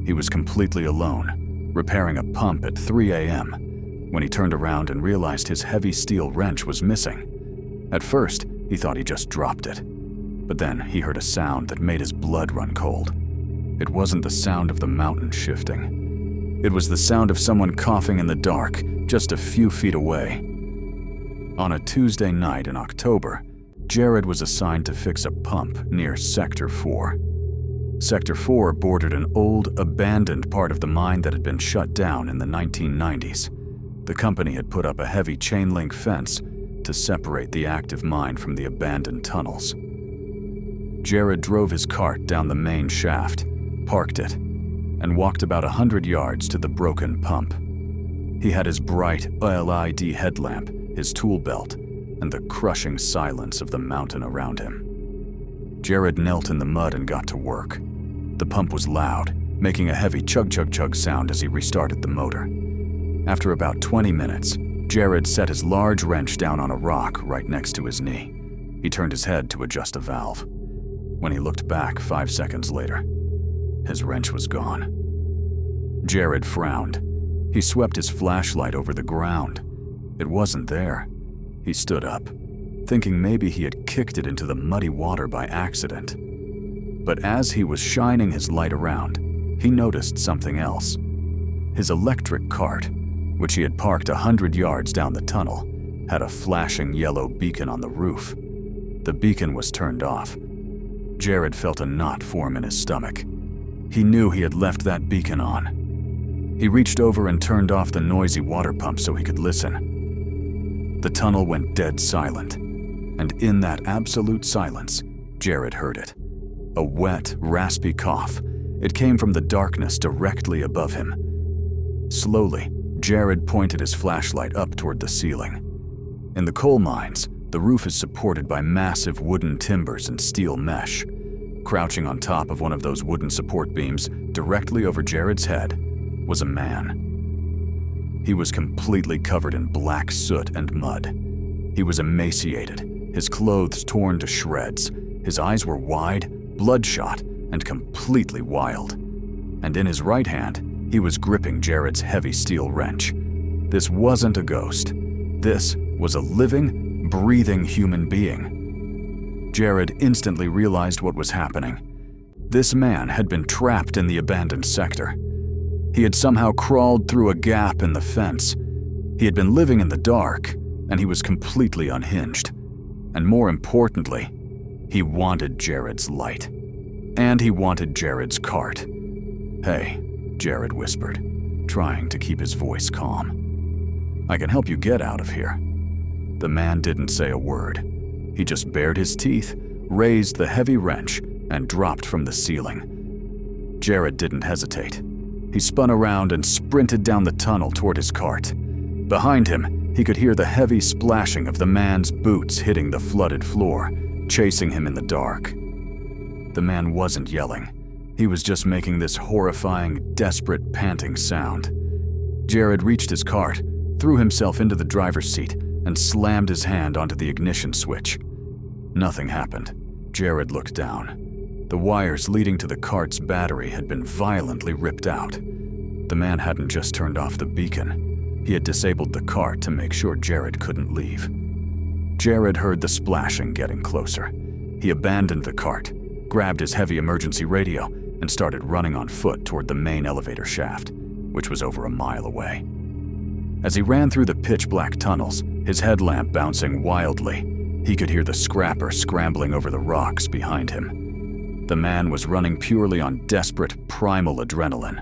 He was completely alone, repairing a pump at 3 a.m., when he turned around and realized his heavy steel wrench was missing. At first, he thought he just dropped it. But then he heard a sound that made his blood run cold. It wasn't the sound of the mountain shifting. It was the sound of someone coughing in the dark, just a few feet away. On a Tuesday night in October, Jared was assigned to fix a pump near Sector 4. Sector 4 bordered an old, abandoned part of the mine that had been shut down in the 1990s. The company had put up a heavy chain-link fence to separate the active mine from the abandoned tunnels. Jared drove his cart down the main shaft, parked it, and walked about 100 yards to the broken pump. He had his bright LED headlamp, his tool belt, and the crushing silence of the mountain around him. Jared knelt in the mud and got to work. The pump was loud, making a heavy chug-chug-chug sound as he restarted the motor. After about 20 minutes, Jared set his large wrench down on a rock right next to his knee. He turned his head to adjust a valve. When he looked back 5 seconds later, his wrench was gone. Jared frowned. He swept his flashlight over the ground. It wasn't there. He stood up, thinking maybe he had kicked it into the muddy water by accident. But as he was shining his light around, he noticed something else. His electric cart, which he had parked 100 yards down the tunnel, had a flashing yellow beacon on the roof. The beacon was turned off. Jared felt a knot form in his stomach. He knew he had left that beacon on. He reached over and turned off the noisy water pump so he could listen. The tunnel went dead silent, and in that absolute silence, Jared heard it. A wet, raspy cough. It came from the darkness directly above him. Slowly, Jared pointed his flashlight up toward the ceiling. In the coal mines, the roof is supported by massive wooden timbers and steel mesh. Crouching on top of one of those wooden support beams, directly over Jared's head, was a man. He was completely covered in black soot and mud. He was emaciated, his clothes torn to shreds. His eyes were wide, bloodshot, and completely wild. And in his right hand, he was gripping Jared's heavy steel wrench. This wasn't a ghost. This was a living, breathing human being. Jared instantly realized what was happening. This man had been trapped in the abandoned sector. He had somehow crawled through a gap in the fence. He had been living in the dark, and he was completely unhinged. And more importantly, he wanted Jared's light. And he wanted Jared's cart. "Hey," Jared whispered, trying to keep his voice calm. "I can help you get out of here." The man didn't say a word. He just bared his teeth, raised the heavy wrench, and dropped from the ceiling. Jared didn't hesitate. He spun around and sprinted down the tunnel toward his cart. Behind him, he could hear the heavy splashing of the man's boots hitting the flooded floor, chasing him in the dark. The man wasn't yelling. He was just making this horrifying, desperate, panting sound. Jared reached his cart, threw himself into the driver's seat, and slammed his hand onto the ignition switch. Nothing happened. Jared looked down. The wires leading to the cart's battery had been violently ripped out. The man hadn't just turned off the beacon. He had disabled the cart to make sure Jared couldn't leave. Jared heard the splashing getting closer. He abandoned the cart, grabbed his heavy emergency radio, and started running on foot toward the main elevator shaft, which was over a mile away. As he ran through the pitch-black tunnels, his headlamp bouncing wildly, he could hear the scrapper scrambling over the rocks behind him. The man was running purely on desperate, primal adrenaline.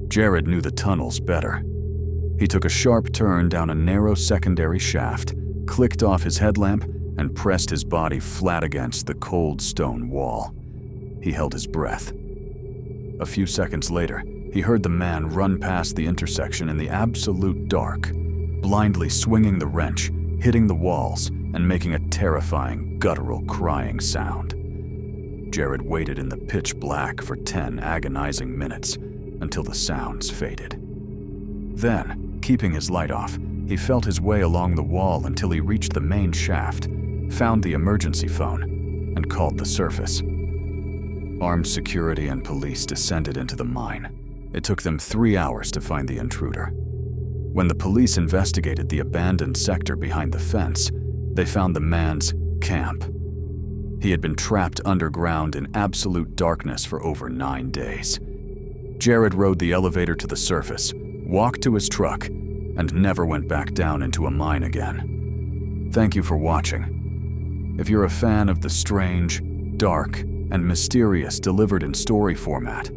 Jared knew the tunnels better. He took a sharp turn down a narrow secondary shaft, clicked off his headlamp, and pressed his body flat against the cold stone wall. He held his breath. A few seconds later, he heard the man run past the intersection in the absolute dark, blindly swinging the wrench, hitting the walls, and making a terrifying, guttural crying sound. Jared waited in the pitch black for 10 agonizing minutes until the sounds faded. Then, keeping his light off, he felt his way along the wall until he reached the main shaft, found the emergency phone, and called the surface. Armed security and police descended into the mine. It took them 3 hours to find the intruder. When the police investigated the abandoned sector behind the fence, they found the man's camp. He had been trapped underground in absolute darkness for over 9 days. Jared rode the elevator to the surface, walked to his truck, and never went back down into a mine again. Thank you for watching. If you're a fan of the strange, dark, and mysterious delivered in story format,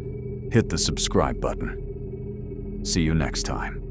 hit the subscribe button. See you next time.